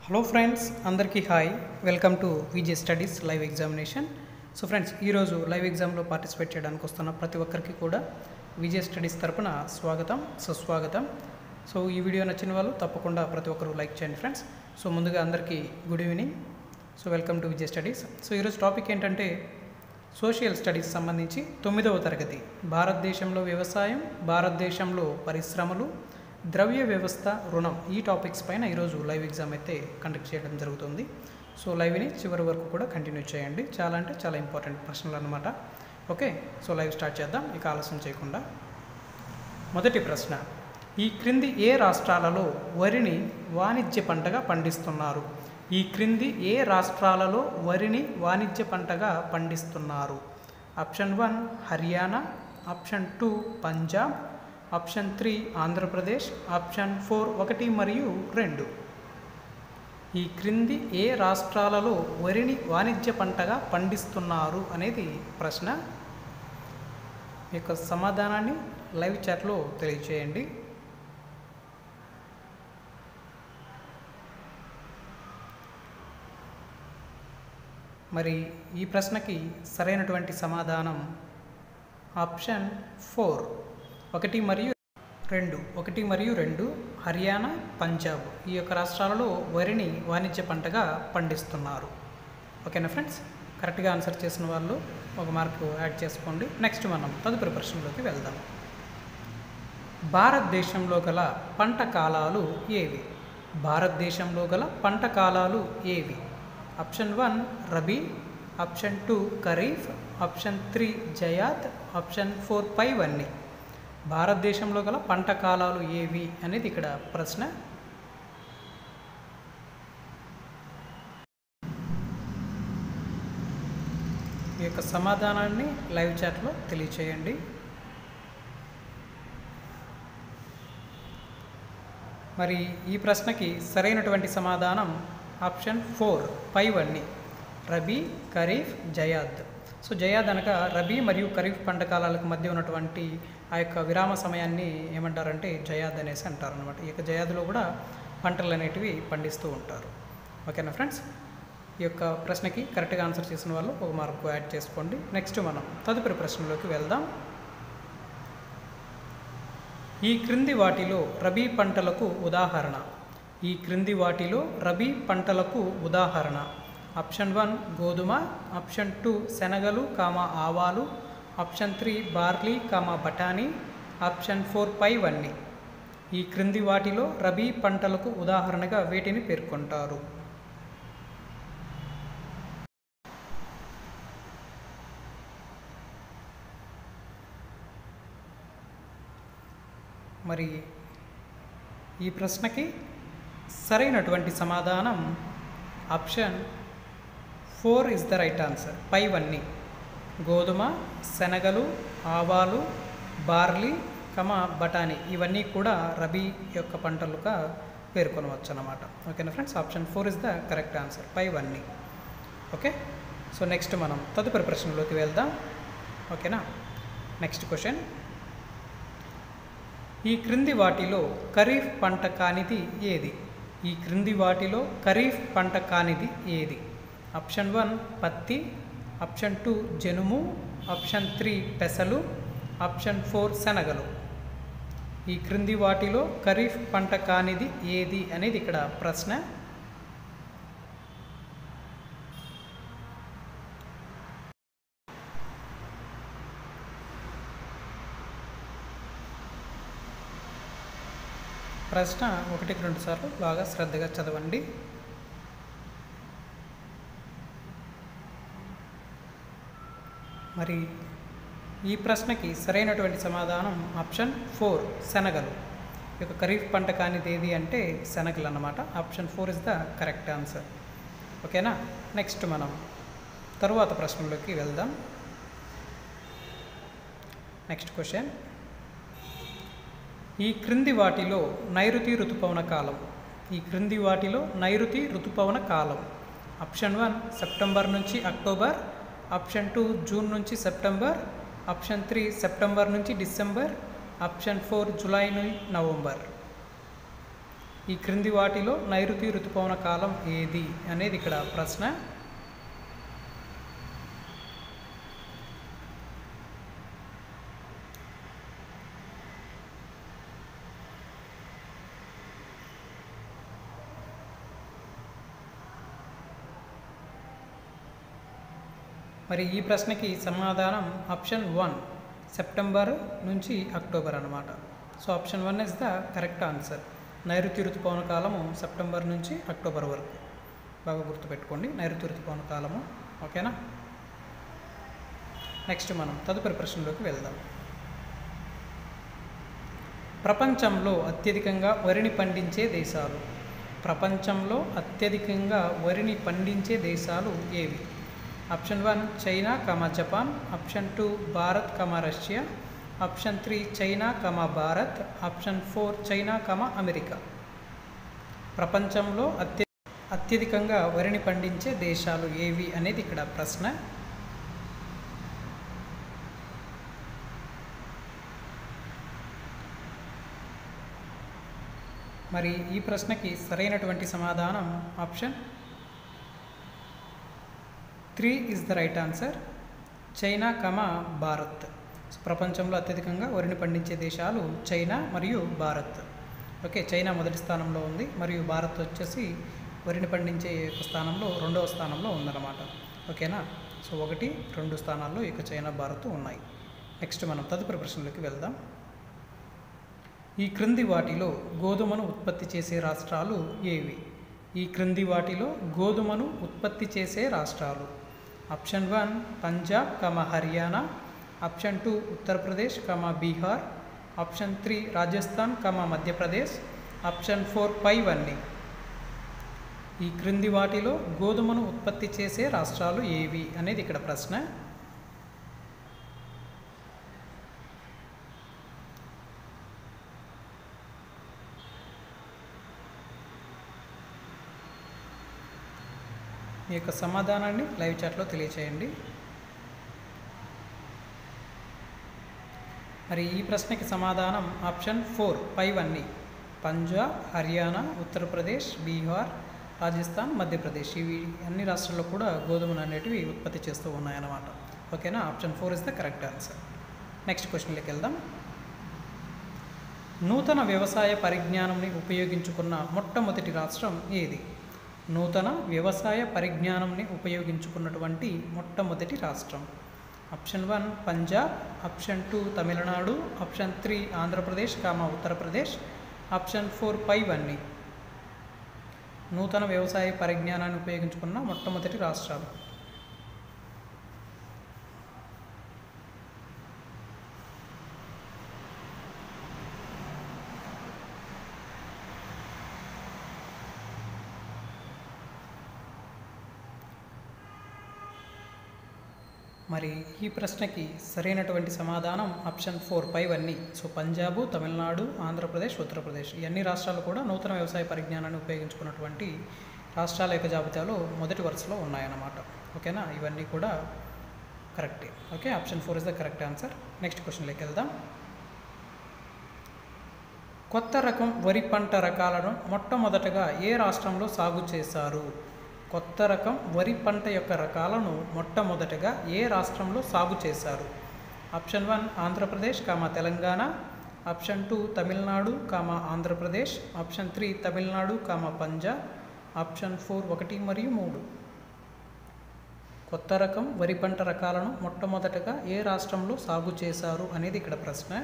Hello friends, అందరికీ hi. Welcome to VJ studies live examination. So friends, ఈరోజు live ఎగ్జామ్లో participate చేయడానికి వస్తున్న ప్రతి ఒక్కరికి కూడా విజే స్టడీస్ తరపున స్వాగతం, సుస్వాగతం. సో ఈ వీడియో నచ్చిన వాళ్ళు తప్పకుండా ప్రతి ఒక్కరు లైక్ చేయండి ఫ్రెండ్స్. సో ముందుగా అందరికీ good evening. So welcome to VJ studies. So ఈరోజు టాపిక్ ఏంటంటే సోషల్ స్టడీస్ సంబంధించి 9వ తరగతి భారతదేశంలో వ్యవసాయం, భారతదేశంలో పరిశ్రమలు, ద్రవ్య వ్యవస్థ, రుణం, ఈ టాపిక్స్ పైన ఈరోజు లైవ్ ఎగ్జామ్ అయితే కండక్ట్ చేయడం జరుగుతుంది. సో లైవ్ని చివరి వరకు కూడా కంటిన్యూ చేయండి. చాలా అంటే చాలా ఇంపార్టెంట్ ప్రశ్నలు అన్నమాట. ఓకే, సో లైవ్ స్టార్ట్ చేద్దాం ఇక ఆలస్యం చేయకుండా. మొదటి ప్రశ్న, ఈ క్రింది ఏ రాష్ట్రాలలో వరిని వాణిజ్య పంటగా పండిస్తున్నారు? ఈ క్రింది ఏ రాష్ట్రాలలో వరిని వాణిజ్య పంటగా పండిస్తున్నారు? Option 1 Haryana, option 2 Punjab, option 3 Andhra Pradesh, option 4 1 మరియు 2. ఈ క్రింది ఏ రాష్ట్రాలలో వరిని వాణిజ్య పంటగా పండిస్తున్నారు అనేది ప్రశ్న. మీ యొక్క సమాధానాన్ని లైవ్ చాట్లో తెలియచేయండి. మరి ఈ ప్రశ్నకి సరైనటువంటి సమాధానం ఆప్షన్ 4 1 మరియు 2 హర్యానా, పంజాబ్, ఈ యొక్క రాష్ట్రాలలో వరిని వాణిజ్య పంటగా పండిస్తున్నారు. ఓకేనా ఫ్రెండ్స్, కరెక్ట్గా ఆన్సర్ చేసిన వాళ్ళు ఒక మార్కు యాడ్ చేసుకోండి. నెక్స్ట్ మనం తదుపరి ప్రశ్నలోకి వెళ్దాం. భారతదేశంలో గల పంట కాలాలు ఏవి? భారతదేశంలో గల పంట కాలాలు ఏవి? Option 1 rabi, option 2 kharif, option 3 Zayed, option 4 పైవన్నీ. భారతదేశంలో గల పంట కాలాలు ఏవి అనేది ఇక్కడ ప్రశ్న. ఈ యొక్క సమాధానాన్ని లైవ్ చాట్లో తెలియచేయండి. మరి ఈ ప్రశ్నకి సరైనటువంటి సమాధానం ఆప్షన్ 4 పైవన్నీ, రబీ, ఖరీఫ్, జయాద్. సో జయాద్ అనగా రబీ మరియు ఖరీఫ్ పంట కాలాలకు మధ్య ఉన్నటువంటి ఆ యొక్క విరామ సమయాన్ని ఏమంటారంటే జయాద్ అనేసి అంటారు అనమాట. ఈ యొక్క జయాద్లో కూడా పంటలు అనేటివి పండిస్తూ ఉంటారు. ఓకేనా ఫ్రెండ్స్, ఈ యొక్క ప్రశ్నకి కరెక్ట్గా ఆన్సర్ చేసిన వాళ్ళు ఒక మార్కు యాడ్ చేసుకోండి. నెక్స్ట్ మనం తదుపరి ప్రశ్నలోకి వెళ్దాం. ఈ క్రింది వాటిలో రబీ పంటలకు ఉదాహరణ? ఈ క్రింది వాటిలో రబీ పంటలకు ఉదాహరణ? ఆప్షన్ 1 గోధుమ, ఆప్షన్ 2 శనగలు, ఆవాలు, ఆప్షన్ 3 బార్లీ, బఠానీ, ఆప్షన్ 4 పైవన్నీ. ఈ క్రింది వాటిలో రబీ పంటలకు ఉదాహరణగా వేటిని పేర్కొంటారు? మరి ఈ ప్రశ్నకి సరైనటువంటి సమాధానం option 4 is the right answer, పైవన్నీ. గోధుమ, శనగలు, ఆవాలు, బార్లీ, బఠానీ, ఇవన్నీ కూడా రబీ యొక్క పంటలుగా పేర్కొనవచ్చు అన్నమాట. ఓకేనా friends, option 4 is the correct answer, పైవన్నీ. ఓకే, సో నెక్స్ట్ మనం తదుపరి ప్రశ్నలోకి వెళ్దాం. ఓకేనా, నెక్స్ట్ క్వశ్చన్. ఈ క్రింది వాటిలో ఖరీఫ్ పంట కానిది ఏది? ఈ క్రింది వాటిలో ఖరీఫ్ పంట కానిది ఏది? ఆప్షన్ 1 పత్తి, ఆప్షన్ 2 జనుము, ఆప్షన్ 3 పెసలు, ఆప్షన్ 4 శనగలు. ఈ క్రింది వాటిలో ఖరీఫ్ పంట కానిది ఏది అనేది ఇక్కడ ప్రశ్న. ప్రశ్న 1కి 2 సార్లు బాగా శ్రద్ధగా చదవండి. మరి ఈ ప్రశ్నకి సరైనటువంటి సమాధానం ఆప్షన్ 4 శనగలు. ఈ యొక్క ఖరీఫ్ పంట కానిది ఏది అంటే శనగలు అన్నమాట. Option 4 is the correct answer. ఓకేనా, నెక్స్ట్ మనం తరువాత ప్రశ్నలోకి వెళ్దాం. Next question. ఈ క్రింది వాటిలో నైరుతి ఋతుపవన కాలం? ఈ క్రింది వాటిలో నైరుతి ఋతుపవన కాలం? ఆప్షన్ 1 సెప్టెంబర్ నుంచి అక్టోబర్, ఆప్షన్ 2 జూన్ నుంచి సెప్టెంబర్, ఆప్షన్ 3 సెప్టెంబర్ నుంచి డిసెంబర్, ఆప్షన్ 4 జూలై నుంచి నవంబర్. ఈ క్రింది వాటిలో నైరుతి ఋతుపవన కాలం ఏది అనేది ఇక్కడ ప్రశ్న. మరి ఈ ప్రశ్నకి సమాధానం ఆప్షన్ 1 సెప్టెంబర్ నుంచి అక్టోబర్ అన్నమాట. So option 1 is the correct answer. నైరుతి ఋతుపవన కాలము సెప్టెంబర్ నుంచి అక్టోబర్ వరకు. బాగా గుర్తుపెట్టుకోండి, నైరుతి ఋతుపవన కాలము. ఓకేనా. నెక్స్ట్ మనం తదుపరి ప్రశ్నలోకి వెళ్దాం. ప్రపంచంలో అత్యధికంగా వరిని పండించే దేశాలు. ప్రపంచంలో అత్యధికంగా వరిని పండించే దేశాలు ఏవి? Option 1 China, Japan. Option 2 Bharat, Russia. Option 3 China, Bharat. Option 4 China, America. ప్రపంచంలో అత్యధికంగా వరిని పండించే దేశాలు ఏవి అనేది ఇక్కడ ప్రశ్న. మరి ఈ ప్రశ్నకి సరైనటువంటి సమాధానం option 3 is the right answer. China, Bharat. ప్రపంచంలో అత్యధికంగా వరిని పండించే దేశాలు చైనా మరియు భారత్. ఓకే, చైనా మొదటి స్థానంలో ఉంది మరియు భారత్ వచ్చేసి వరిని పండించే స్థానంలో 2వ స్థానంలో ఉందన్నమాట. ఓకేనా. సో 1, 2 స్థానాల్లో ఇక చైనా, భారత్ ఉన్నాయి. నెక్స్ట్ మనం తదుపరి ప్రశ్నలోకి వెళ్దాం. ఈ క్రింది వాటిలో గోధుమను ఉత్పత్తి చేసే రాష్ట్రాలు ఏవి? ఈ క్రింది వాటిలో గోధుమను ఉత్పత్తి చేసే రాష్ట్రాలు. Option 1 Punjab, Haryana. Option 2 Uttar Pradesh, Bihar. Option 3 Rajasthan, Madhya Pradesh. Option 4 పైవన్నీ. ఈ క్రింది వాటిలో గోధుమను ఉత్పత్తి చేసే రాష్ట్రాలు ఏవి అనేది ఇక్కడ ప్రశ్న. మీ యొక్క సమాధానాన్ని లైవ్ చాట్లో తెలియచేయండి. మరి ఈ ప్రశ్నకి సమాధానం ఆప్షన్ 4 పైవన్నీ. పంజాబ్, హర్యానా, ఉత్తరప్రదేశ్, బీహార్, రాజస్థాన్, మధ్యప్రదేశ్. ఇవి అన్ని రాష్ట్రాల్లో కూడా గోధుమలు అనేటివి ఉత్పత్తి చేస్తూ ఉన్నాయన్నమాట. ఓకేనా. Option 4 is the correct answer. Next క్వశ్చన్లోకి వెళ్దాం. నూతన వ్యవసాయ పరిజ్ఞానంని ఉపయోగించుకున్న మొట్టమొదటి రాష్ట్రం ఏది? నూతన వ్యవసాయ పరిజ్ఞానంని ఉపయోగించుకున్నటువంటి మొట్టమొదటి రాష్ట్రం. Option 1 Punjab. Option 2 Tamil Nadu. Option 3 Andhra Pradesh, Uttar Pradesh. Option 4 పైవన్నీ. నూతన వ్యవసాయ పరిజ్ఞానాన్ని ఉపయోగించుకున్న మొట్టమొదటి రాష్ట్రాలు. మరి ఈ ప్రశ్నకి సరైనటువంటి సమాధానం ఆప్షన్ 4 పైవన్నీ. సో పంజాబు, తమిళనాడు, ఆంధ్రప్రదేశ్, ఉత్తరప్రదేశ్ ఈ అన్ని రాష్ట్రాలు కూడా నూతన వ్యవసాయ పరిజ్ఞానాన్ని ఉపయోగించుకున్నటువంటి రాష్ట్రాల యొక్క జాబితాలో మొదటి వరుసలో ఉన్నాయన్నమాట. ఓకేనా. ఇవన్నీ కూడా కరెక్టే. Okay, option 4 is the correct answer. Next క్వశ్చన్లోకి వెళ్దాం. కొత్త రకం వరి పంట రకాలను మొట్టమొదటగా ఏ రాష్ట్రంలో సాగు చేశారు? కొత్త రకం వరి పంట యొక్క రకాలను మొట్టమొదటగా ఏ రాష్ట్రంలో సాగు చేశారు? Option 1 Andhra Pradesh, Telangana. Option 2 Tamil Nadu, Andhra Pradesh. Option 3 Tamil Nadu, Punjab. Option 4 1 మరియు 3. కొత్త రకం వరి పంట రకాలను మొట్టమొదటగా ఏ రాష్ట్రంలో సాగు చేశారు అనేది ఇక్కడ ప్రశ్న.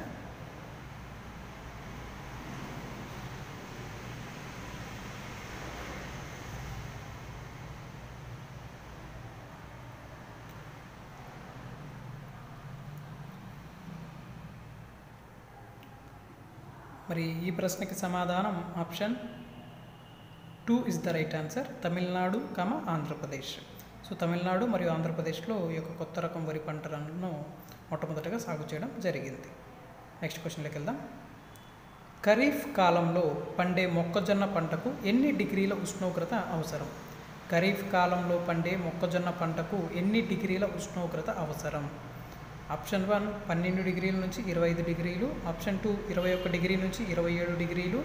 మరి ఈ ప్రశ్నకి సమాధానం option 2 is the right answer. Tamil Nadu, Andhra Pradesh. So Tamil Nadu మరియు ఆంధ్రప్రదేశ్లో ఈ యొక్క కొత్త రకం వరి పంటలను మొట్టమొదటిగా సాగు చేయడం జరిగింది. నెక్స్ట్ క్వశ్చన్లోకి వెళ్దాం. ఖరీఫ్ కాలంలో పండే మొక్కజొన్న పంటకు ఎన్ని డిగ్రీల ఉష్ణోగ్రత అవసరం? ఖరీఫ్ కాలంలో పండే మొక్కజొన్న పంటకు ఎన్ని డిగ్రీల ఉష్ణోగ్రత అవసరం? ఆప్షన్ 1 12 డిగ్రీల నుంచి 25 డిగ్రీలు. ఆప్షన్ 2 21 డిగ్రీ నుంచి 27 డిగ్రీలు.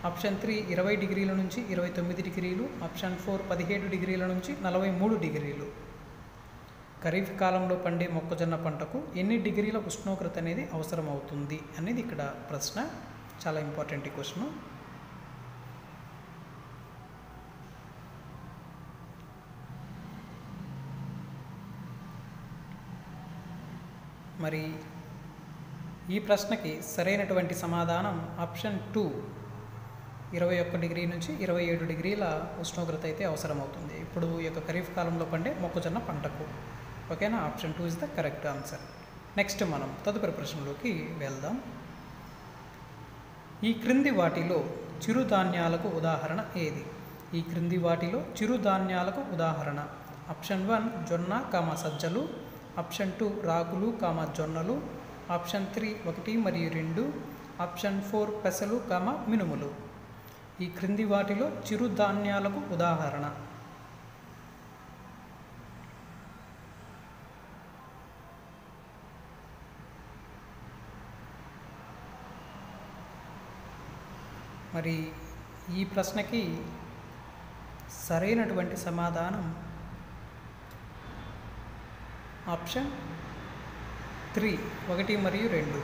ఆప్షన్ 3 20 డిగ్రీల నుంచి 29 డిగ్రీలు, ఆప్షన్ 4 17 డిగ్రీల నుంచి 43 డిగ్రీలు. ఖరీఫ్ కాలంలో పండే మొక్కజొన్న పంటకు ఎన్ని డిగ్రీల ఉష్ణోగ్రత అనేది అవసరం అవుతుంది అనేది ఇక్కడ ప్రశ్న. చాలా ఇంపార్టెంట్ ఈ క్వశ్చన్. మరి ఈ ప్రశ్నకి సరైనటువంటి సమాధానం ఆప్షన్ 2 21 డిగ్రీ నుంచి 27 డిగ్రీల ఉష్ణోగ్రత అయితే అవసరమవుతుంది ఇప్పుడు ఈ యొక్క ఖరీఫ్ కాలంలో పండే మొక్కజొన్న పంటకు. ఓకేనా, option 2 is the correct answer. Next మనం తదుపరి ప్రశ్నలోకి వెళ్దాం. ఈ క్రింది వాటిలో చిరుధాన్యాలకు ఉదాహరణ ఏది? ఈ క్రింది వాటిలో చిరుధాన్యాలకు ఉదాహరణ ఆప్షన్ 1 జొన్న సజ్జలు, ఆప్షన్ 2 రాగులు జొన్నలు, ఆప్షన్ 3 1 మరియు 2, ఆప్షన్ 4 పెసలు మినుములు. ఈ క్రింది వాటిలో చిరుధాన్యాలకు ఉదాహరణ మరి ఈ ప్రశ్నకి సరైనటువంటి సమాధానం ఆప్షన్ 3 1 మరియు 2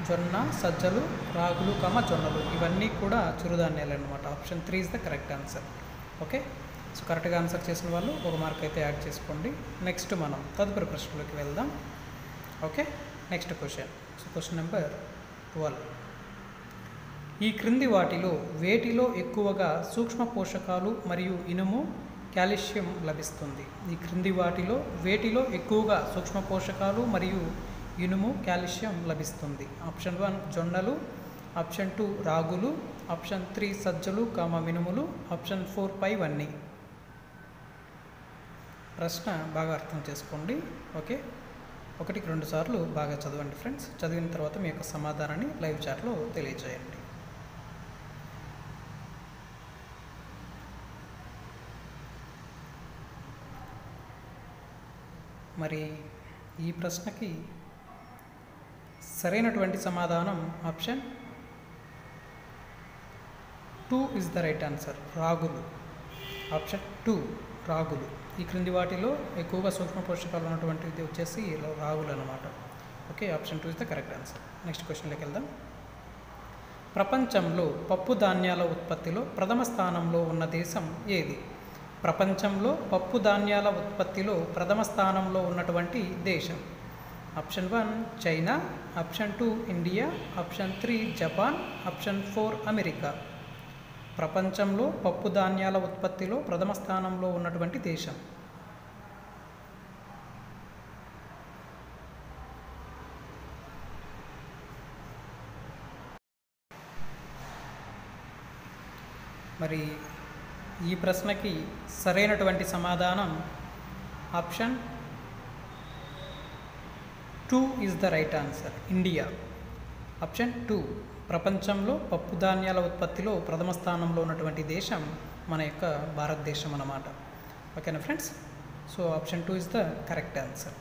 జొన్న సజ్జలు రాగులు జొన్నలు ఇవన్నీ కూడా చిరుధాన్యాలు అన్నమాట. Option 3 is the correct answer. Okay, so కరెక్ట్గా ఆన్సర్ చేసిన వాళ్ళు ఒక మార్క్ అయితే యాడ్ చేసుకోండి. నెక్స్ట్ మనం తదుపరి ప్రశ్నలోకి వెళ్దాం. Okay, next question. So question number 12. ఈ క్రింది వాటిలో వేటిలో ఎక్కువగా సూక్ష్మ పోషకాలు మరియు ఇనుము కాల్షియం లభిస్తుంది? ఈ క్రింది వాటిలో వేటిలో ఎక్కువగా సూక్ష్మ పోషకాలు మరియు ఇనుము కాల్షియం లభిస్తుంది? ఆప్షన్ 1 జొన్నలు, ఆప్షన్ 2 రాగులు, ఆప్షన్ 3 సజ్జలు మినుములు, ఆప్షన్ 4 పైవన్నీ. ప్రశ్న బాగా అర్థం చేసుకోండి. ఓకే, 1-2 సార్లు బాగా చదవండి ఫ్రెండ్స్. చదివిన తర్వాత మీ యొక్క సమాధానాన్ని లైవ్ చాట్లో తెలియజేయండి. మరి ఈ ప్రశ్నకి సరైనటువంటి సమాధానం option 2 is the right answer. రాగులు. ఆప్షన్ 2 రాగులు. ఈ క్రింది వాటిలో ఎక్కువగా సూక్ష్మ పోషకాలు ఉన్నటువంటిది వచ్చేసి రాగులు అన్నమాట. Okay, option 2 is the correct answer. Next క్వశ్చన్లోకి వెళ్దాం. ప్రపంచంలో పప్పు ధాన్యాల ఉత్పత్తిలో ప్రథమ స్థానంలో ఉన్న దేశం ఏది? ప్రపంచంలో పప్పు ధాన్యాల ఉత్పత్తిలో ప్రథమ స్థానంలో ఉన్నటువంటి దేశం option 1 China, option 2 India, option 3 Japan, option 4 America. ప్రపంచంలో పప్పు ధాన్యాల ఉత్పత్తిలో ప్రథమ స్థానంలో ఉన్నటువంటి దేశం మరి ఈ ప్రశ్నకి సరైనటువంటి సమాధానం option 2 is the right answer. India. Option 2 ప్రపంచంలో పప్పు ధాన్యాల ఉత్పత్తిలో ప్రథమ స్థానంలో ఉన్నటువంటి దేశం మన యొక్క భారతదేశం అన్నమాట. ఓకేనా friends, so option 2 is the correct answer.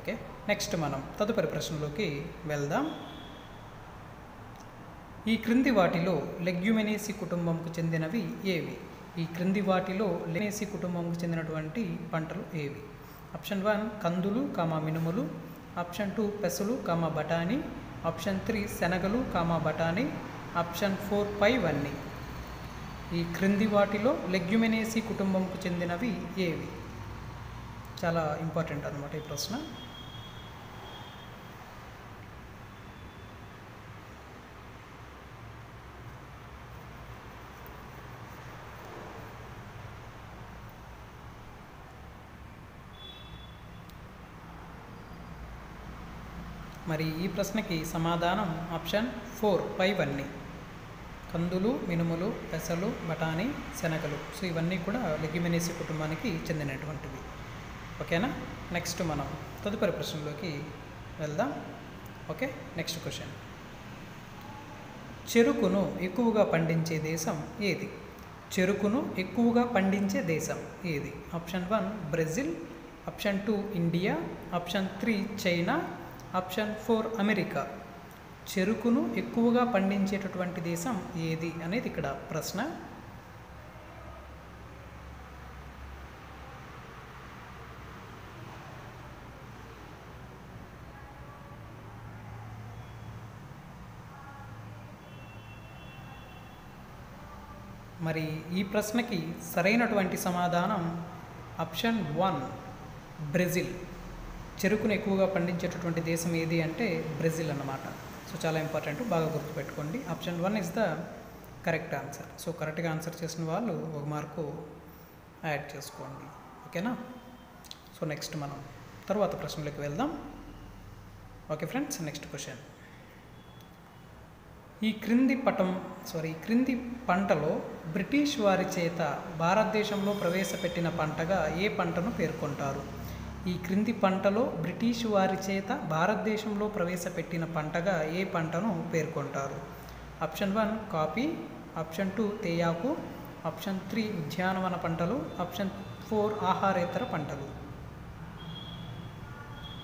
Okay, next మనం తదుపరి ప్రశ్నలోకి వెళ్దాం. ఈ క్రింది వాటిలో లెగ్యూమినేసి కుటుంబంకు చెందినవి ఏవి? ఈ క్రింది వాటిలో లెగ్యూమినేసి కుటుంబంకు చెందినటువంటి పంటలు ఏవి? ఆప్షన్ 1 కందులు మినుములు, ఆప్షన్ 2 పెసలు బఠానీ, ఆప్షన్ 3 శనగలు బఠానీ, ఆప్షన్ 4 పైవన్నీ. ఈ క్రింది వాటిలో లెగ్యూమినేసి కుటుంబంకు చెందినవి ఏవి? చాలా ఇంపార్టెంట్ అన్నమాట ఈ ప్రశ్న. మరి ఈ ప్రశ్నకి సమాధానం ఆప్షన్ 4 పైవన్నీ. కందులు, మినుములు, పెసలు, బఠానీ, శనగలు. సో ఇవన్నీ కూడా లెగ్యూమినేసి కుటుంబానికి చెందినటువంటివి. ఓకేనా, నెక్స్ట్ మనం తదుపరి ప్రశ్నలోకి వెళ్దాం. Okay, next question. చెరుకును ఎక్కువగా పండించే దేశం ఏది? చెరుకును ఎక్కువగా పండించే దేశం ఏది? Option 1 Brazil, option 2 India, option 3 China, option 4 America. చెరుకును ఎక్కువగా పండించేటటువంటి దేశం ఏది అనేది ఇక్కడ ప్రశ్న. మరి ఈ ప్రశ్నకి సరైనటువంటి సమాధానం ఆప్షన్ 1 బ్రెజిల్. చెరుకును ఎక్కువగా పండించేటటువంటి దేశం ఏది అంటే బ్రెజిల్ అన్నమాట. సో చాలా ఇంపార్టెంట్, బాగా గుర్తుపెట్టుకోండి. Option 1 is the correct answer. So కరెక్ట్గా ఆన్సర్ చేసిన వాళ్ళు 1 మార్కు యాడ్ చేసుకోండి. ఓకేనా? సో నెక్స్ట్ మనం తర్వాత ప్రశ్నలోకి వెళ్దాం. Okay friends, next question. ఈ క్రింది పంటలో బ్రిటిష్ వారి చేత భారతదేశంలో ప్రవేశపెట్టిన పంటగా ఏ పంటను పేర్కొంటారు? ఈ క్రింది పంటలో బ్రిటిష్ వారి చేత భారతదేశంలో ప్రవేశపెట్టిన పంటగా ఏ పంటను పేర్కొంటారు? ఆప్షన్ 1 కాఫీ, ఆప్షన్ 2 తేయాకు, ఆప్షన్ 3 ఉద్యానవన పంటలు, ఆప్షన్ 4 ఆహారేతర పంటలు.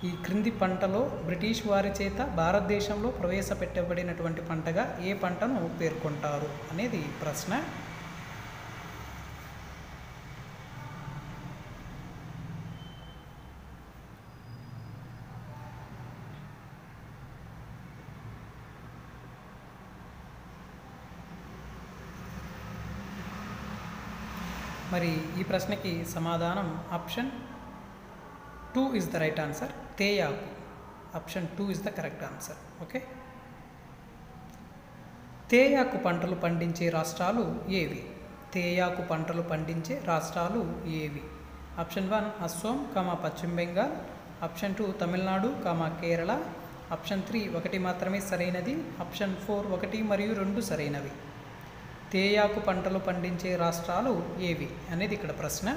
ఈ క్రింది పంటలో బ్రిటిష్ వారి చేత భారతదేశంలో ప్రవేశపెట్టబడినటువంటి పంటగా ఏ పంటను పేర్కొంటారు అనేది ప్రశ్న. మరి ఈ ప్రశ్నకి సమాధానం option 2 is the right answer. తేయాకు. Option 2 is the correct answer. Okay. తేయాకు పంటలు పండించే రాష్ట్రాలు ఏవి? తేయాకు పంటలు పండించే రాష్ట్రాలు ఏవి? ఆప్షన్ 1 అస్సోం, పశ్చిమ బెంగాల్, ఆప్షన్ 2 తమిళనాడు, కేరళ, ఆప్షన్ 3 1 మాత్రమే సరైనది, ఆప్షన్ 4 1 మరియు 2 సరైనవి. తేయాకు పంటలు పండించే రాష్ట్రాలు ఏవి అనేది ఇక్కడ ప్రశ్న.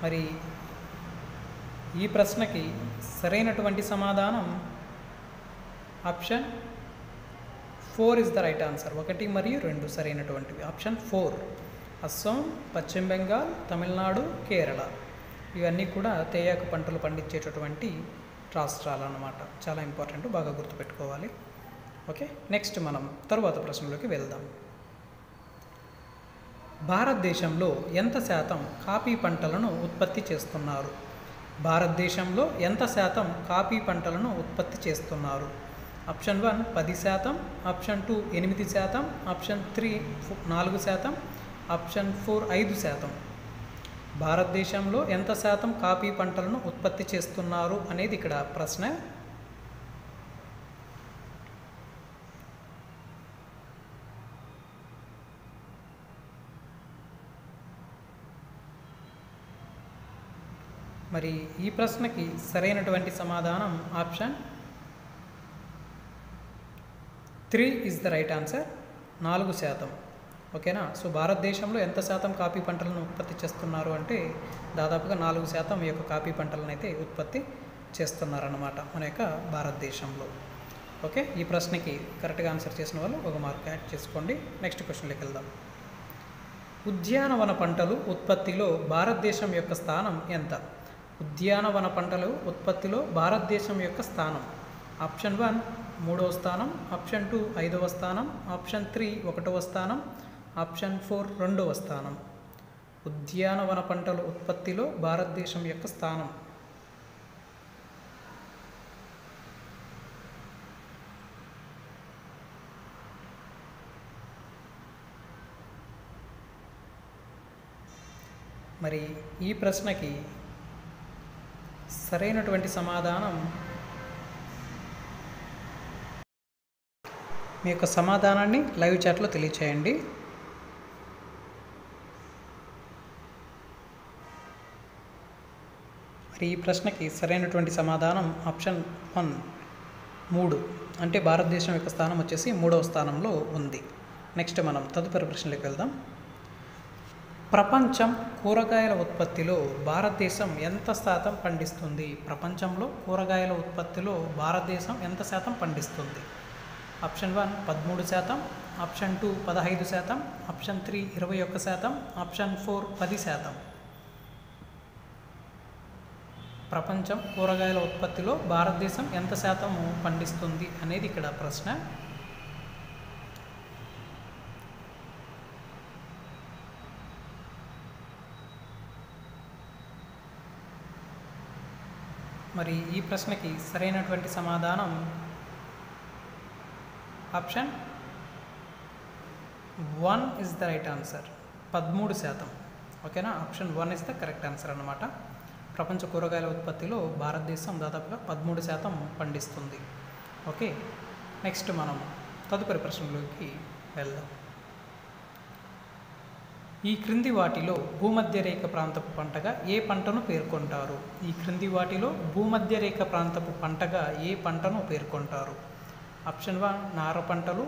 మరి ఈ ప్రశ్నకి సరైనటువంటి సమాధానం option 4 is the right answer. 1 మరియు 2 సరైనటువంటివి. ఆప్షన్ 4 అస్సాం, పశ్చిమ బెంగాల్, తమిళనాడు, కేరళ ఇవన్నీ కూడా తేయాకు పంటలు పండించేటటువంటి రాష్ట్రాలు అన్నమాట. చాలా ఇంపార్టెంట్, బాగా గుర్తుపెట్టుకోవాలి. ఓకే, నెక్స్ట్ మనం తరువాత ప్రశ్నలోకి వెళ్దాం. భారతదేశంలో ఎంత శాతం కాఫీ పంటలను ఉత్పత్తి చేస్తున్నారు? భారతదేశంలో ఎంత శాతం కాఫీ పంటలను ఉత్పత్తి చేస్తున్నారు? Option 1 10%, option 2 8%, option 3 4%, option 4 5%. భారతదేశంలో ఎంత శాతం కాఫీ పంటలను ఉత్పత్తి చేస్తున్నారు అనేది ఇక్కడ ప్రశ్న. మరి ఈ ప్రశ్నకి సరైనటువంటి సమాధానం option 3 is the right answer. 4%. ఓకేనా? సో భారతదేశంలో ఎంత శాతం కాఫీ పంటలను ఉత్పత్తి చేస్తున్నారు అంటే దాదాపుగా 4% ఈ యొక్క కాఫీ పంటలను అయితే ఉత్పత్తి చేస్తున్నారన్నమాట మన యొక్క భారతదేశంలో. ఓకే, ఈ ప్రశ్నకి కరెక్ట్గా ఆన్సర్ చేసిన వాళ్ళు 1 మార్క్ యాడ్ చేసుకోండి. నెక్స్ట్ క్వశ్చన్లోకి వెళ్దాం. ఉద్యానవన పంటలు ఉత్పత్తిలో భారతదేశం యొక్క స్థానం ఎంత? ఉద్యానవన పంటలు ఉత్పత్తిలో భారతదేశం యొక్క స్థానం. ఆప్షన్ 1 3వ స్థానం, ఆప్షన్ 2 5వ స్థానం, ఆప్షన్ 3 1వ స్థానం, ఆప్షన్ 4 2వ స్థానం. ఉద్యానవన పంటల ఉత్పత్తిలో భారతదేశం యొక్క స్థానం. మరి ఈ ప్రశ్నకి సరైనటువంటి సమాధానం మీ యొక్క సమాధానాన్ని లైవ్ చాట్లో తెలియచేయండి. మరి ఈ ప్రశ్నకి సరైనటువంటి సమాధానం ఆప్షన్ 1 3. అంటే భారతదేశం యొక్క స్థానం వచ్చేసి 3వ స్థానంలో ఉంది. నెక్స్ట్ మనం తదుపరి ప్రశ్నలోకి వెళ్దాం. ప్రపంచం కూరగాయల ఉత్పత్తిలో భారతదేశం ఎంత శాతం పండిస్తుంది? ప్రపంచంలో కూరగాయల ఉత్పత్తిలో భారతదేశం ఎంత శాతం పండిస్తుంది? Option 1 13%, option 2 15%, option 3 21%, option 4 10%. ప్రపంచం కూరగాయల ఉత్పత్తిలో భారతదేశం ఎంత శాతము పండిస్తుంది అనేది ఇక్కడ ప్రశ్న. మరి ఈ ప్రశ్నకి సరైనటువంటి సమాధానం option 1 is the right answer, 13%. ఓకేనా, option 1 is the correct answer అన్నమాట. ప్రపంచ కూరగాయల ఉత్పత్తిలో భారతదేశం దాదాపుగా 13% పండిస్తుంది. ఓకే, నెక్స్ట్ మనం తదుపరి ప్రశ్నలోకి వెళ్దాం. ఈ క్రింది వాటిలో భూమధ్య రేఖ ప్రాంతపు పంటగా ఏ పంటను పేర్కొంటారు? ఈ క్రింది వాటిలో భూమధ్య రేఖ ప్రాంతపు పంటగా ఏ పంటను పేర్కొంటారు? ఆప్షన్ 1 నార పంటలు,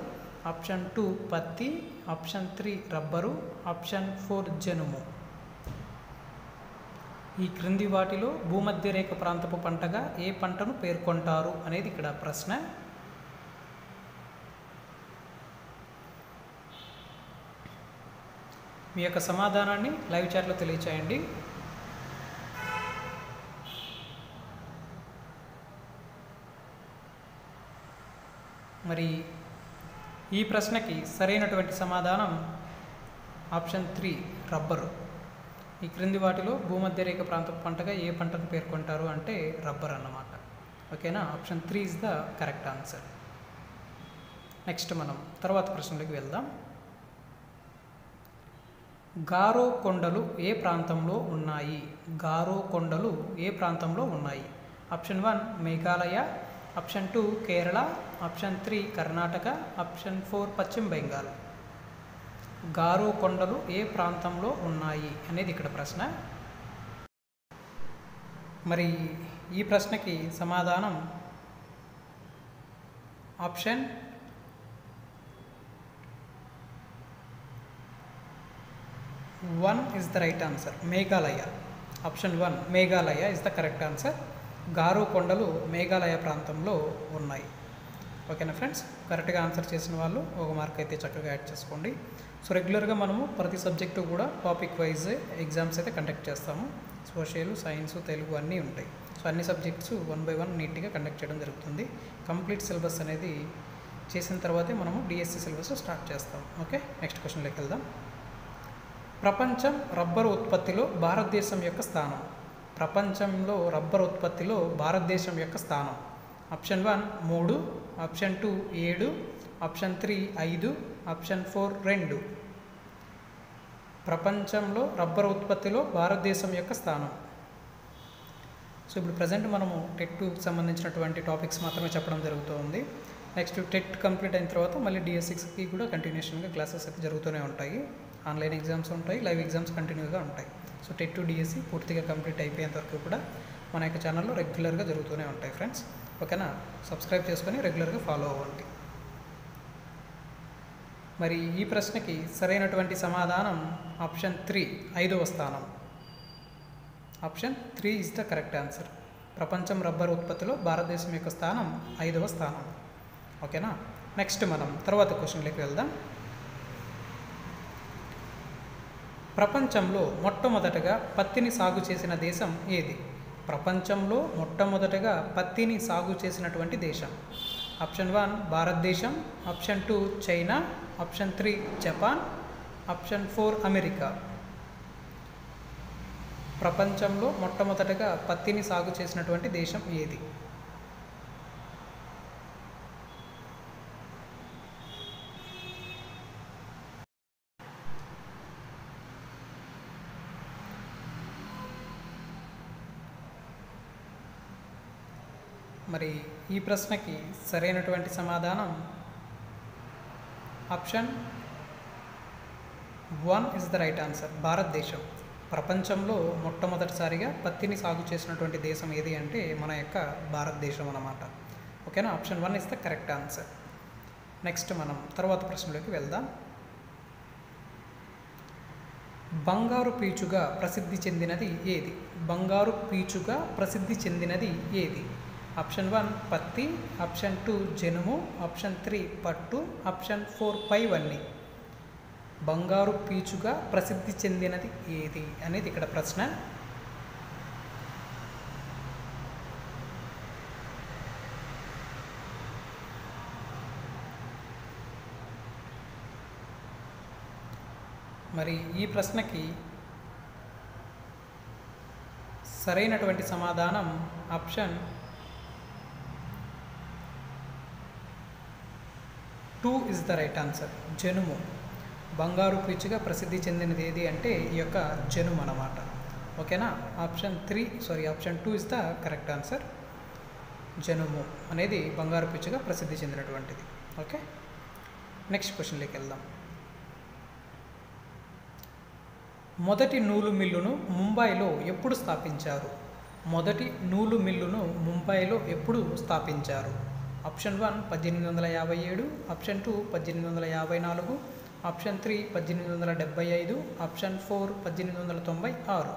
ఆప్షన్ 2 పత్తి, ఆప్షన్ 3 రబ్బరు, ఆప్షన్ 4 జనుము. ఈ క్రింది వాటిలో భూమధ్య రేఖ ప్రాంతపు పంటగా ఏ పంటను పేర్కొంటారు అనేది ఇక్కడ ప్రశ్న. మీ యొక్క సమాధానాన్ని లైవ్ చాట్లో తెలియచేయండి. మరి ఈ ప్రశ్నకి సరైనటువంటి సమాధానం ఆప్షన్ 3 రబ్బరు. ఈ క్రింది వాటిలో భూమధ్య రేఖ ప్రాంతపు పంటగా ఏ పంటను పేర్కొంటారు అంటే రబ్బర్ అన్నమాట. ఓకేనా, option 3 is the correct answer. Next మనం తర్వాత ప్రశ్నలోకి వెళ్దాం. గారో కొండలు ఏ ప్రాంతంలో ఉన్నాయి? గారో కొండలు ఏ ప్రాంతంలో ఉన్నాయి? Option 1 Meghalaya, option 2 Kerala, option 3 Karnataka, option 4 పశ్చిమ బెంగాల్. గారో కొండలు ఏ ప్రాంతంలో ఉన్నాయి అనేది ఇక్కడ ప్రశ్న. మరి ఈ ప్రశ్నకి సమాధానం option 1 is the right answer, Meghalaya. Option 1 Meghalaya is the correct answer. Garo కొండలు మేఘాలయ ప్రాంతంలో ఉన్నాయి. ఓకేనా ఫ్రెండ్స్, కరెక్ట్గా ఆన్సర్ చేసిన వాళ్ళు ఒక మార్క్ అయితే చక్కగా యాడ్ చేసుకోండి. సో రెగ్యులర్గా మనము ప్రతి సబ్జెక్టు కూడా టాపిక్ వైజ్ ఎగ్జామ్స్ అయితే కండక్ట్ చేస్తాము. సోషల్, సైన్స్, తెలుగు అన్నీ ఉంటాయి. సో అన్ని సబ్జెక్ట్స్ 1 by 1 నీట్గా కండక్ట్ చేయడం జరుగుతుంది. కంప్లీట్ సిలబస్ అనేది చేసిన తర్వాతే మనము డిఎస్సి సిలబస్ స్టార్ట్ చేస్తాం. ఓకే, నెక్స్ట్ క్వశ్చన్లోకి వెళ్దాం. ప్రపంచం రబ్బరు ఉత్పత్తిలో భారతదేశం యొక్క స్థానం. ప్రపంచంలో రబ్బరు ఉత్పత్తిలో భారతదేశం యొక్క స్థానం. Option 1 3, option 2 7, option 3 5, option 4 2. ప్రపంచంలో రబ్బరు ఉత్పత్తిలో భారతదేశం యొక్క స్థానం. సో ఇప్పుడు ప్రజెంట్ మనము టెట్ 2కి సంబంధించినటువంటి టాపిక్స్ మాత్రమే చెప్పడం జరుగుతుంది. నెక్స్ట్ టెట్ కంప్లీట్ అయిన తర్వాత మళ్ళీ డిఎస్6కి కూడా కంటిన్యూషన్గా క్లాసెస్ అయితే జరుగుతూనే ఉంటాయి. ఆన్లైన్ ఎగ్జామ్స్ ఉంటాయి, లైవ్ ఎగ్జామ్స్ కంటిన్యూగా ఉంటాయి. సో టెట్ 2 డిఎస్సి పూర్తిగా కంప్లీట్ అయిపోయేంత వరకు కూడా మన యొక్క ఛానల్లో రెగ్యులర్గా జరుగుతూనే ఉంటాయి ఫ్రెండ్స్. ఓకేనా, సబ్స్క్రైబ్ చేసుకొని రెగ్యులర్గా ఫాలో అవ్వండి. మరి ఈ ప్రశ్నకి సరైనటువంటి సమాధానం ఆప్షన్ 3 5వ స్థానం. Option 3 is the correct answer. ప్రపంచం రబ్బర్ ఉత్పత్తిలో భారతదేశం యొక్క స్థానం 5వ స్థానం. ఓకేనా, నెక్స్ట్ మనం తర్వాత క్వశ్చన్లోకి వెళ్దాం. ప్రపంచంలో మొట్టమొదటగా పత్తిని సాగు చేసిన దేశం ఏది? ప్రపంచంలో మొట్టమొదటగా పత్తిని సాగు చేసినటువంటి దేశం. ఆప్షన్ 1 భారతదేశం, option 2 China, option 3 Japan, option 4 America. ప్రపంచంలో మొట్టమొదటగా పత్తిని సాగు చేసినటువంటి దేశం ఏది? మరి ఈ ప్రశ్నకి సరైనటువంటి సమాధానం option 1 is the right answer, భారతదేశం. ప్రపంచంలో మొట్టమొదటిసారిగా పత్తిని సాగు చేసినటువంటి దేశం ఏది అంటే మన యొక్క భారతదేశం అన్నమాట. ఓకేనా, option 1 is the correct answer. Next మనం తర్వాత ప్రశ్నలోకి వెళ్దాం. బంగారు పీచుగా ప్రసిద్ధి చెందినది ఏది? బంగారు పీచుగా ప్రసిద్ధి చెందినది ఏది? ఆప్షన్ 1 పత్తి, ఆప్షన్ 2 జనుము, ఆప్షన్ 3 పట్టు, ఆప్షన్ 4 పైవన్నీ. బంగారు పీచుగా ప్రసిద్ధి చెందినది ఏది అనేది ఇక్కడ ప్రశ్న. మరి ఈ ప్రశ్నకి సరైనటువంటి సమాధానం option 2 is the right answer. జనుము. బంగారు పీచుగా ప్రసిద్ధి చెందినది ఏది అంటే ఈ యొక్క జనుము అన్నమాట. ఓకేనా. Option 2 is the correct answer. జనుము అనేది బంగారు పీచుగా ప్రసిద్ధి చెందినటువంటిది. ఓకే, నెక్స్ట్ క్వశ్చన్లోకి వెళ్దాం. మొదటి నూలు మిల్లును ముంబైలో ఎప్పుడు స్థాపించారు? మొదటి నూలు మిల్లును ముంబైలో ఎప్పుడు స్థాపించారు? Option 1 1857, option 2 1854, option 3 1875, option 4 1896.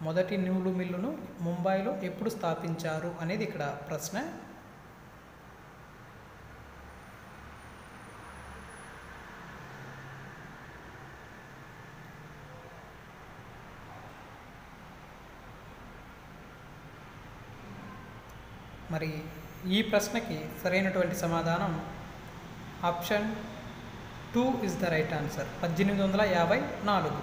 మొదటి నూలు మిల్లును ముంబైలో ఎప్పుడు స్థాపించారు అనేది ఇక్కడ ప్రశ్న. మరి ఈ ప్రశ్నకి సరైనటువంటి సమాధానం option 2 is the right answer. 1854.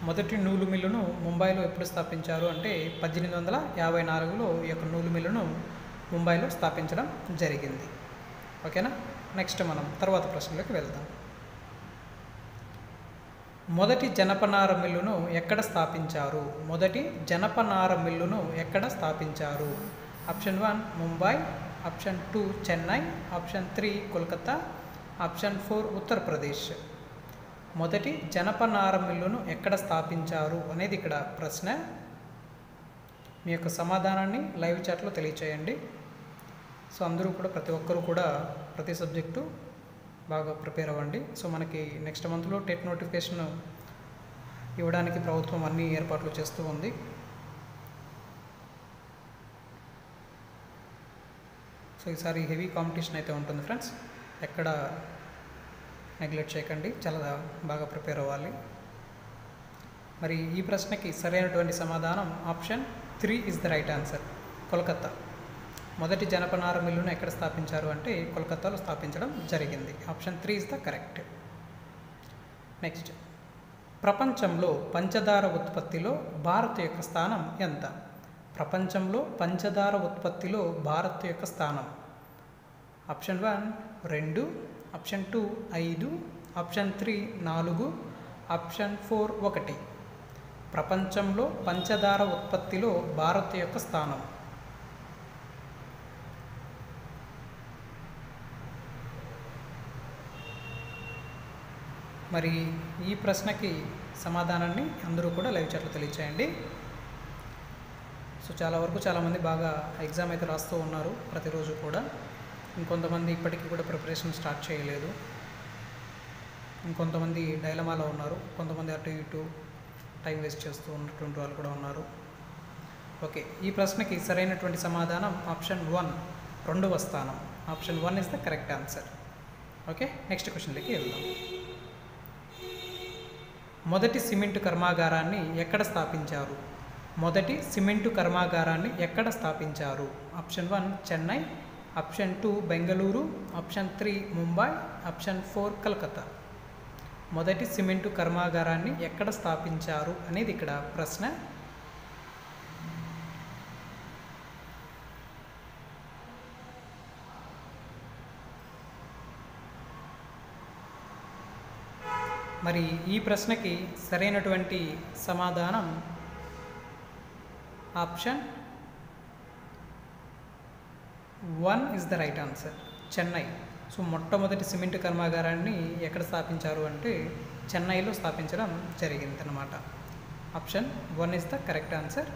మొదటి నూలు మిల్లును ముంబైలో ఎప్పుడు స్థాపించారు అంటే 1854లో ఈ యొక్క నూలు మిల్లును ముంబైలో స్థాపించడం జరిగింది. ఓకేనా. నెక్స్ట్ మనం తర్వాత ప్రశ్నలోకి వెళ్దాం. మొదటి జనపనార మిల్లును ఎక్కడ స్థాపించారు? మొదటి జనపనార మిల్లును ఎక్కడ స్థాపించారు? Option 1 Mumbai, option 2 Chennai, option 3 Kolkata, option 4 Uttar Pradesh. మొదటి జనపనార మిల్లును ఎక్కడ స్థాపించారు అనేది ఇక్కడ ప్రశ్న. మీ యొక్క సమాధానాన్ని లైవ్ చాట్లో తెలియచేయండి. సో అందరూ కూడా ప్రతి ఒక్కరూ కూడా ప్రతి సబ్జెక్టు బాగా ప్రిపేర్ అవ్వండి. సో మనకి నెక్స్ట్ మంత్లో టెట్ నోటిఫికేషన్ ఇవ్వడానికి ప్రభుత్వం అన్ని ఏర్పాట్లు చేస్తూ ఉంది. సో ఈసారి హెవీ కాంపిటీషన్ అయితే ఉంటుంది ఫ్రెండ్స్. ఎక్కడ నెగ్లెక్ట్ చేయకండి, చాలా బాగా ప్రిపేర్ అవ్వాలి. మరి ఈ ప్రశ్నకి సరైనటువంటి సమాధానం option 3 is the right answer. Kolkata. మొదటి జనపనార మిల్లును ఎక్కడ స్థాపించారు అంటే కోల్కతాలో స్థాపించడం జరిగింది. Option 3 is the correct. Next, ప్రపంచంలో పంచదార ఉత్పత్తిలో భారత్ యొక్క స్థానం ఎంత? ప్రపంచంలో పంచదార ఉత్పత్తిలో భారత్ యొక్క స్థానం. Option 1 2, option 2 5, option 3 4, option 4 1. ప్రపంచంలో పంచదార ఉత్పత్తిలో భారత్ యొక్క స్థానం. మరి ఈ ప్రశ్నకి సమాధానాన్ని అందరూ కూడా లైవ్ చాట్లో తెలియచేయండి. సో చాలామంది బాగా ఎగ్జామ్ అయితే రాస్తూ ఉన్నారు ప్రతిరోజు కూడా. ఇంకొంతమంది ఇప్పటికీ కూడా ప్రిపరేషన్ స్టార్ట్ చేయలేదు. ఇంకొంతమంది డైలమాలో ఉన్నారు. కొంతమంది అటు ఇటు టైం వేస్ట్ చేస్తూ ఉన్నటువంటి వాళ్ళు కూడా ఉన్నారు. ఓకే, ఈ ప్రశ్నకి సరైనటువంటి సమాధానం ఆప్షన్ 1 2వ స్థానం. Option 1 is the correct answer. Okay, next క్వశ్చన్లోకి వెళ్దాం. మొదటి సిమెంటు కర్మాగారాన్ని ఎక్కడ స్థాపించారు? మొదటి సిమెంటు కర్మాగారాన్ని ఎక్కడ స్థాపించారు? Option 1 Chennai, option 2 Bengaluru, option 3 Mumbai, option 4 Calcutta. మొదటి సిమెంటు కర్మాగారాన్ని ఎక్కడ స్థాపించారు అనేది ఇక్కడ ప్రశ్న. మరి ఈ ప్రశ్నకి సరైనటువంటి సమాధానం option 1 is the right answer. Chennai. So మొట్టమొదటి సిమెంట్ కర్మాగారాన్ని ఎక్కడ స్థాపించారు అంటే చెన్నైలో స్థాపించడం జరిగిందనమాట. Option 1 is the correct answer.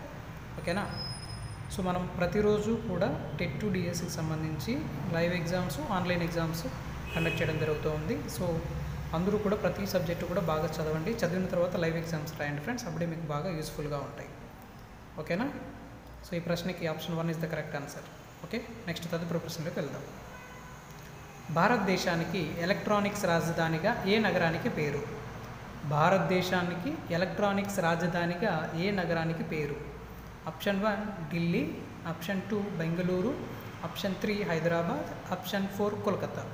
ఓకేనా. సో మనం ప్రతిరోజు కూడా టెట్ టు డిఎస్సికి సంబంధించి live exams, online exams conduct చేయడం జరుగుతుంది. సో అందరూ కూడా ప్రతి సబ్జెక్టు కూడా బాగా చదవండి. చదివిన తర్వాత లైవ్ ఎగ్జామ్స్ రాయండి ఫ్రెండ్స్. అప్పుడే మీకు బాగా యూస్ఫుల్గా ఉంటాయి. ఓకేనా. సో ఈ ప్రశ్నకి option 1 is the correct answer. Okay, next తదుపరి ప్రశ్నలోకి వెళ్దాం. భారతదేశానికి ఎలక్ట్రానిక్స్ రాజధానిగా ఏ నగరానికి పేరు? భారతదేశానికి ఎలక్ట్రానిక్స్ రాజధానిగా ఏ నగరానికి పేరు? Option 1 Delhi, option 2 Bengaluru, option 3 Hyderabad, option 4 Kolkata.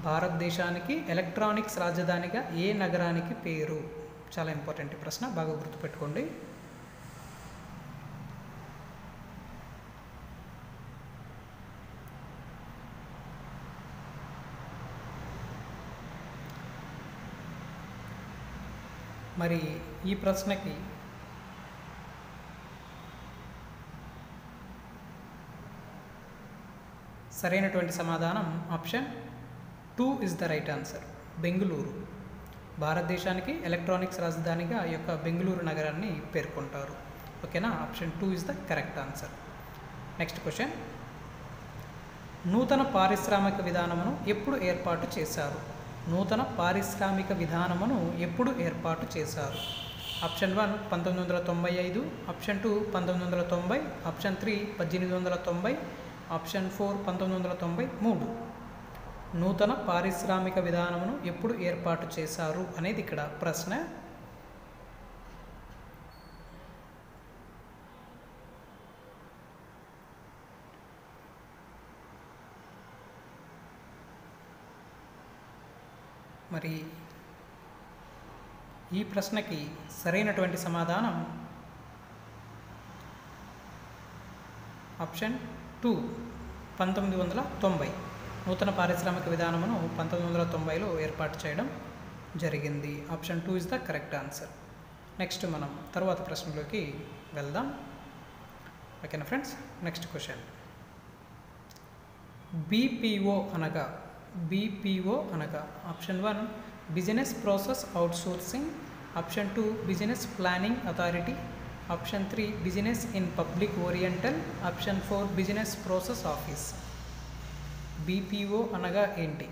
భారతదేశానికి ఎలక్ట్రానిక్స్ రాజధానిగా ఏ నగరానికి పేరు? చాలా ఇంపార్టెంట్ ప్రశ్న, బాగా గుర్తుపెట్టుకోండి. మరి ఈ ప్రశ్నకి సరైనటువంటి సమాధానం option 2 is the right answer. Bengaluru. భారతదేశానికి ఎలక్ట్రానిక్స్ రాజధానిగా ఈ యొక్క బెంగళూరు నగరాన్ని పేర్కొంటారు. ఓకేనా, option 2 is the correct answer. Next question. నూతన పారిశ్రామిక విధానమును ఎప్పుడు ఏర్పాటు చేశారు? నూతన పారిశ్రామిక విధానమును ఎప్పుడు ఏర్పాటు చేశారు? Option 1 1995, option 2 1990, option 3 1890, option 4 1993. నూతన పారిశ్రామిక విధానమును ఎప్పుడు ఏర్పాటు చేశారు అనేది ఇక్కడ ప్రశ్న. మరి ఈ ప్రశ్నకి సరైనటువంటి సమాధానం ఆప్షన్ 2 1990. నూతన పారిశ్రామిక విధానమును 1990లో ఏర్పాటు చేయడం జరిగింది. Option 2 is the correct answer. Next మనం తర్వాత ప్రశ్నలోకి వెళ్దాం. ఓకేనా ఫ్రెండ్స్, నెక్స్ట్ క్వశ్చన్. బీపీఓ అనగా option 1 business process outsourcing, option 2 business planning authority, option 3 business in public oriental, option 4 business process office. BPO అనగా ఏంటి?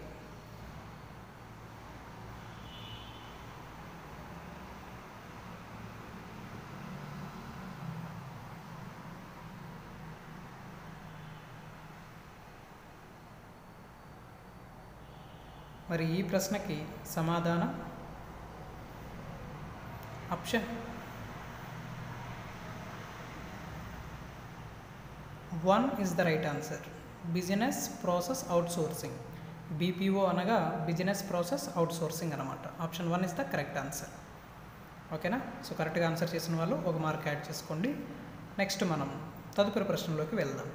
మరి ఈ ప్రశ్నకి సమాధానం option 1 is the right answer. Business process outsourcing. BPO అనగా business process outsourcing అనమాట. Option 1 is the correct answer. ఓకేనా, so కరెక్ట్గా ఆన్సర్ చేసిన వాళ్ళు ఒక మార్క్ యాడ్ చేసుకోండి. నెక్స్ట్ మనం తదుపరి ప్రశ్నలోకి వెళ్దాం.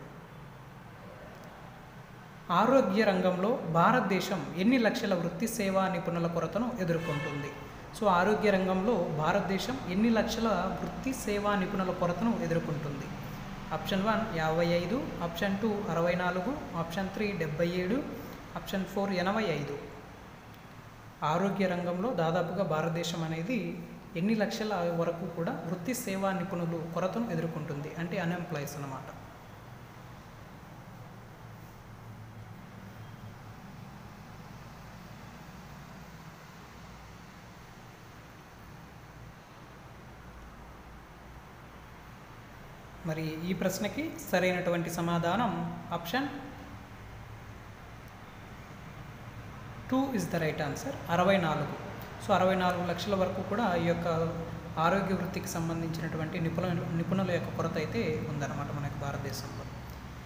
ఆరోగ్య రంగంలో భారతదేశం ఎన్ని లక్షల వృత్తి సేవా నిపుణుల కొరతను ఎదుర్కొంటుంది? సో ఆరోగ్య రంగంలో భారతదేశం ఎన్ని లక్షల వృత్తి సేవా నిపుణుల కొరతను ఎదుర్కొంటుంది? Option 1 55, option 2 64, option 3 77, option 4 85. ఆరోగ్య రంగంలో దాదాపుగా భారతదేశం అనేది ఎన్ని లక్షల వరకు కూడా వృత్తి సేవా నిపుణులు కొరతను ఎదుర్కొంటుంది, అంటే అన్ఎంప్లాయీస్ అన్నమాట. మరి ఈ ప్రశ్నకి సరైనటువంటి సమాధానం option 2 is the right answer. 64. So 64 లక్షల వరకు కూడా ఈ యొక్క ఆరోగ్య వృత్తికి సంబంధించినటువంటి నిపుణుల యొక్క కొరత అయితే ఉందన్నమాట మనకి భారతదేశంలో.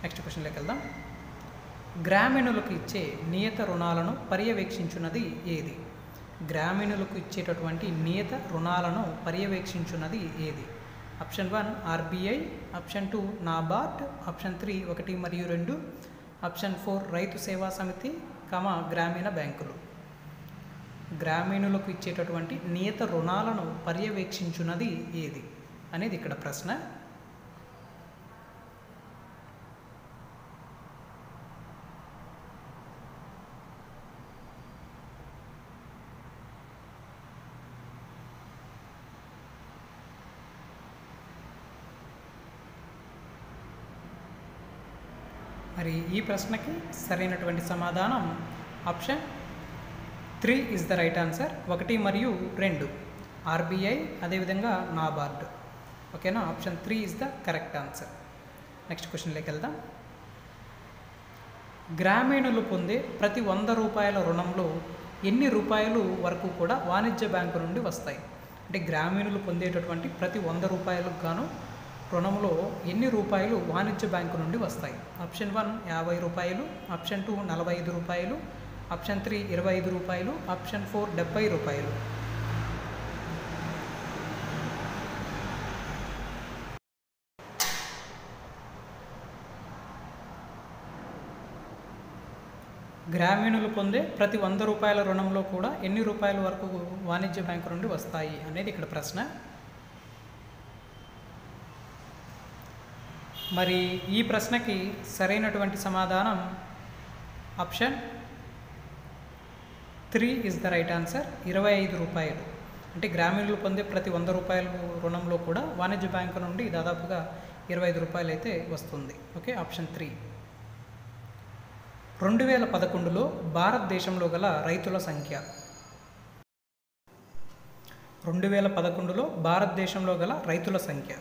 నెక్స్ట్ క్వశ్చన్లోకి వెళ్దాం. గ్రామీణులకు ఇచ్చే నియత రుణాలను పర్యవేక్షించున్నది ఏది? గ్రామీణులకు ఇచ్చేటటువంటి నియత రుణాలను పర్యవేక్షించున్నది ఏది? Option 1 RBI, option 2 NABARD, option 3 1 మరియు 2, ఆప్షన్ 4 రైతు సేవా సమితి, గ్రామీణ బ్యాంకులు. గ్రామీణులకు ఇచ్చేటటువంటి నియత రుణాలను పర్యవేక్షించున్నది ఏది అనేది ఇక్కడ ప్రశ్న. మరి ఈ ప్రశ్నకి సరైనటువంటి సమాధానం option 3 is the right answer. 1 మరియు 2 ఆర్బీఐ, అదేవిధంగా నాబార్డ్. ఓకేనా, option 3 is the correct answer. Next క్వశ్చన్లోకి వెళ్దాం. గ్రామీణులు పొందే ప్రతి 100 రూపాయల రుణంలో ఎన్ని రూపాయలు వరకు కూడా వాణిజ్య బ్యాంకు నుండి వస్తాయి? అంటే గ్రామీణులు పొందేటటువంటి ప్రతి 100 రూపాయలకు గాను రుణంలో ఎన్ని రూపాయలు వాణిజ్య బ్యాంకు నుండి వస్తాయి? ఆప్షన్ 1 50 రూపాయలు, ఆప్షన్ 2 45 రూపాయలు, ఆప్షన్ 3 25 రూపాయలు, ఆప్షన్ 4 70 రూపాయలు. గ్రామీణులు పొందే ప్రతి 100 రూపాయల రుణంలో కూడా ఎన్ని రూపాయల వరకు వాణిజ్య బ్యాంకు నుండి వస్తాయి అనేది ఇక్కడ ప్రశ్న. మరి ఈ ప్రశ్నకి సరైనటువంటి సమాధానం option 3 is the right answer. 25 రూపాయలు. అంటే గ్రామీణులు పొందే ప్రతి 100 రూపాయల రుణంలో కూడా వాణిజ్య బ్యాంకు నుండి దాదాపుగా 25 రూపాయలు అయితే వస్తుంది. Okay, option 3. 2011లో భారతదేశంలో గల రైతుల సంఖ్య. 2011లో భారతదేశంలో గల రైతుల సంఖ్య.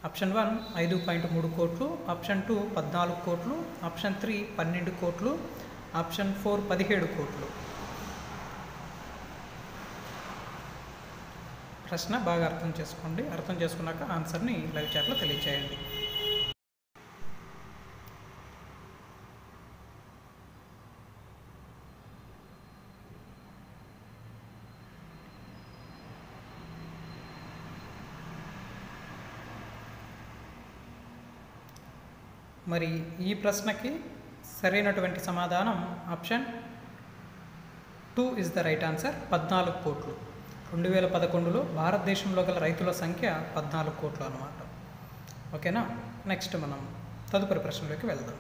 ఆప్షన్ 1 5.3 కోట్లు, ఆప్షన్ 2 14 కోట్లు, ఆప్షన్ 3 12 కోట్లు, ఆప్షన్ 4 17 కోట్లు. ప్రశ్న బాగా అర్థం చేసుకోండి. అర్థం చేసుకున్నాక ఆన్సర్ని లైవ్ చాట్లో తెలియచేయండి. మరి ఈ ప్రశ్నకి సరైనటువంటి సమాధానం option 2 is the right answer. 14 కోట్లు. 2011లో భారతదేశంలో గల రైతుల సంఖ్య 14 కోట్లు అన్నమాట. ఓకేనా, నెక్స్ట్ మనం తదుపరి ప్రశ్నలోకి వెళ్దాం.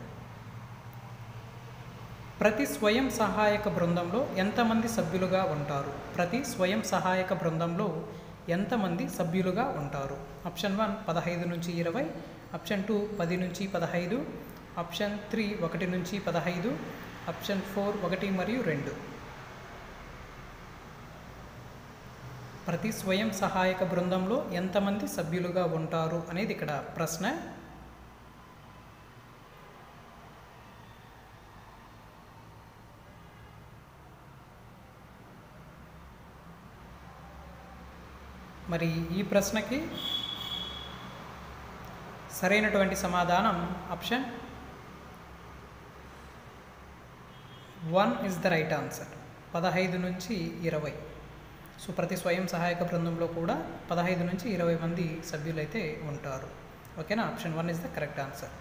ప్రతి స్వయం సహాయక బృందంలో ఎంతమంది సభ్యులుగా ఉంటారు? ప్రతి స్వయం సహాయక బృందంలో ఎంతమంది సభ్యులుగా ఉంటారు? ఆప్షన్ 1 15 నుంచి 20, ఆప్షన్ 2 10 నుంచి 15, ఆప్షన్ 3 1 నుంచి 15, ఆప్షన్ 4 1 మరియు 2. ప్రతి స్వయం సహాయక బృందంలో ఎంతమంది సభ్యులుగా ఉంటారు అనేది ఇక్కడ ప్రశ్న. మరి ఈ ప్రశ్నకి సరైనటువంటి సమాధానం option 1 is the right answer. 15 నుంచి 20. సో ప్రతి స్వయం సహాయక బృందంలో కూడా 15 నుంచి 20 మంది సభ్యులైతే ఉంటారు. ఓకేనా, option 1 is the correct answer.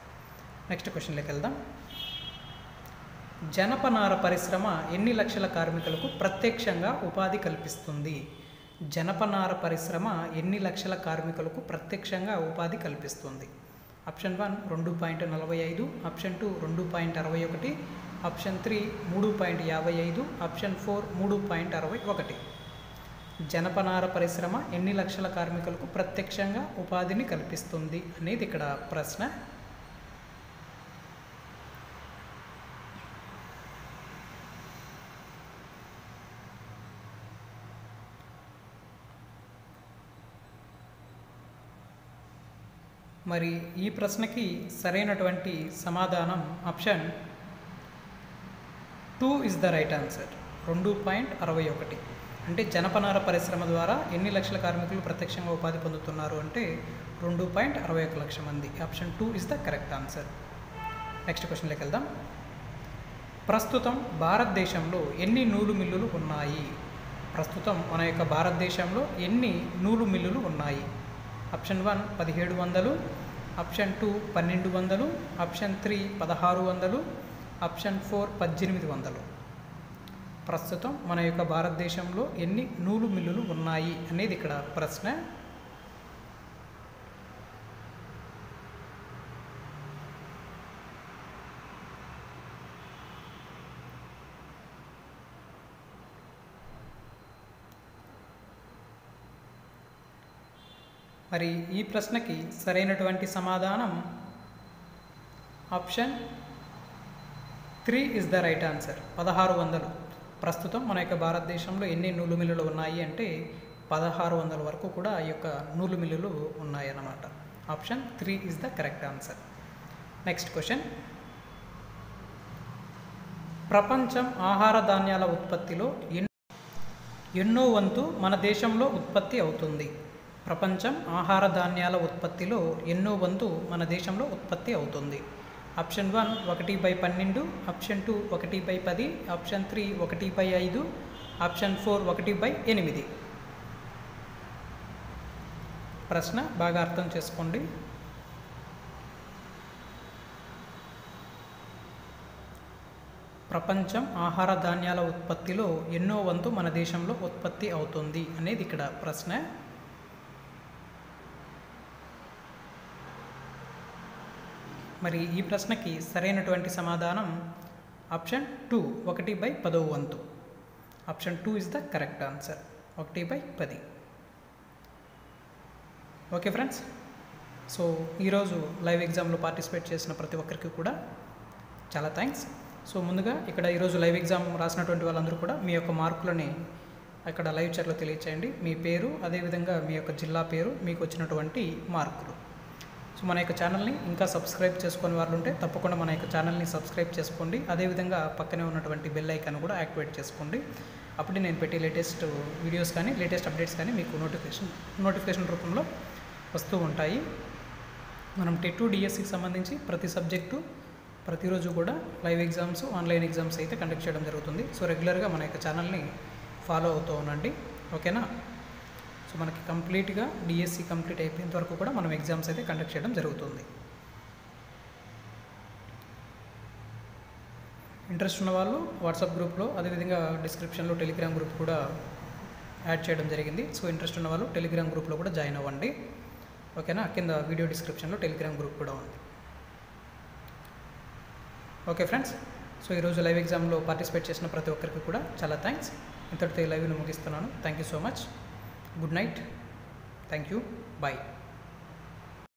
Next క్వశ్చన్లోకి వెళ్దాం. జనపనార పరిశ్రమ ఎన్ని లక్షల కార్మికులకు ప్రత్యక్షంగా ఉపాధి కల్పిస్తుంది? జనపనార పరిశ్రమ ఎన్ని లక్షల కార్మికులకు ప్రత్యక్షంగా ఉపాధి కల్పిస్తుంది? Option 1 2.45, option 2 2.61, option 3 3.55, option 4 3.61. జనపనార పరిశ్రమ ఎన్ని లక్షల కార్మికులకు ప్రత్యక్షంగా ఉపాధిని కల్పిస్తుంది అనేది ఇక్కడ ప్రశ్న. మరి ఈ ప్రశ్నకి సరైనటువంటి సమాధానం option 2 is the right answer. 2.61. అంటే జనపనార పరిశ్రమ ద్వారా ఎన్ని లక్షల కార్మికులు ప్రత్యక్షంగా ఉపాధి పొందుతున్నారు అంటే 2.61 లక్షల మంది. Option 2 is the correct answer. Next క్వశ్చన్లోకి వెళ్దాం. ప్రస్తుతం భారతదేశంలో ఎన్ని నూలు మిల్లులు ఉన్నాయి? ప్రస్తుతం మన యొక్క భారతదేశంలో ఎన్ని నూలు మిల్లులు ఉన్నాయి? Option 1 1700, option 2 1200, option 3 1600, option 4 1800. ప్రస్తుతం మన యొక్క భారతదేశంలో ఎన్ని నూలు మిల్లులు ఉన్నాయి అనేది ఇక్కడ ప్రశ్న. మరి ఈ ప్రశ్నకి సరైనటువంటి సమాధానం option 3 is the right answer. 1600. ప్రస్తుతం మన యొక్క భారతదేశంలో ఎన్ని నూలు మిల్లులు ఉన్నాయి అంటే 1600 వరకు కూడా ఈ యొక్క నూలు మిల్లులు ఉన్నాయన్నమాట. Option 3 is the correct answer. Next question, ప్రపంచం ఆహార ధాన్యాల ఉత్పత్తిలో ఎన్నో వంతు మన దేశంలో ఉత్పత్తి అవుతుంది? ప్రపంచం ఆహార ధాన్యాల ఉత్పత్తిలో ఎన్నో వంతు మన దేశంలో ఉత్పత్తి అవుతుంది? Option 1 1/12, option 2 1/10, option 3 1/5, option 4 1/8. ప్రశ్న బాగా అర్థం చేసుకోండి. ప్రపంచం ఆహార ధాన్యాల ఉత్పత్తిలో ఎన్నో వంతు మన దేశంలో ఉత్పత్తి అవుతుంది అనేది ఇక్కడ ప్రశ్న. మరి ఈ ప్రశ్నకి సరైనటువంటి సమాధానం ఆప్షన్ 2 1/10 వంతు. Option 2 is the correct answer, 1/10. Okay friends, so ఈరోజు లైవ్ ఎగ్జామ్లో పార్టిసిపేట్ చేసిన ప్రతి ఒక్కరికి కూడా చాలా థ్యాంక్స్. సో ముందుగా ఇక్కడ ఈరోజు లైవ్ ఎగ్జామ్ రాసినటువంటి వాళ్ళందరూ కూడా మీ యొక్క మార్కులని అక్కడ లైవ్ చాట్లో తెలియచేయండి. మీ పేరు, అదేవిధంగా మీ యొక్క జిల్లా పేరు, మీకు వచ్చినటువంటి మార్కులు. సో మన యొక్క ఛానల్ని ఇంకా సబ్స్క్రైబ్ చేసుకునే వాళ్ళు ఉంటే తప్పకుండా మన యొక్క ఛానల్ని సబ్స్క్రైబ్ చేసుకోండి. అదేవిధంగా పక్కనే ఉన్నటువంటి బెల్ ఐకాన్ కూడా యాక్టివేట్ చేసుకోండి. అప్పుడు నేను పెట్టే లేటెస్ట్ వీడియోస్ కానీ లేటెస్ట్ అప్డేట్స్ కానీ మీకు నోటిఫికేషన్ రూపంలో వస్తూ ఉంటాయి. మనం టెట్ డిఎస్సికి సంబంధించి ప్రతి సబ్జెక్టు ప్రతిరోజు కూడా లైవ్ ఎగ్జామ్స్, ఆన్లైన్ ఎగ్జామ్స్ అయితే కండక్ట్ చేయడం జరుగుతుంది. సో రెగ్యులర్గా మన యొక్క ఛానల్ని ఫాలో అవుతూ ఉండండి. ఓకేనా? సో మనకి కంప్లీట్గా డిఎస్సి కంప్లీట్ అయిపోయేంత వరకు కూడా మనం ఎగ్జామ్స్ అయితే కండక్ట్ చేయడం జరుగుతుంది. ఇంట్రెస్ట్ ఉన్న వాళ్ళు వాట్సాప్ గ్రూప్లో, అదేవిధంగా డిస్క్రిప్షన్లో టెలిగ్రామ్ గ్రూప్ కూడా యాడ్ చేయడం జరిగింది. సో ఇంట్రెస్ట్ ఉన్న వాళ్ళు టెలిగ్రామ్ గ్రూప్లో కూడా జాయిన్ అవ్వండి. ఓకేనా? కింద వీడియో డిస్క్రిప్షన్లో టెలిగ్రామ్ గ్రూప్ కూడా ఉంది. ఓకే ఫ్రెండ్స్, సో ఈరోజు లైవ్ ఎగ్జామ్లో పార్టిసిపేట్ చేసిన ప్రతి ఒక్కరికి కూడా చాలా థ్యాంక్స్. ఇంతటితో ఈ లైవ్ను ముగిస్తున్నాను. Thank you so much. Good night. Thank you. Bye.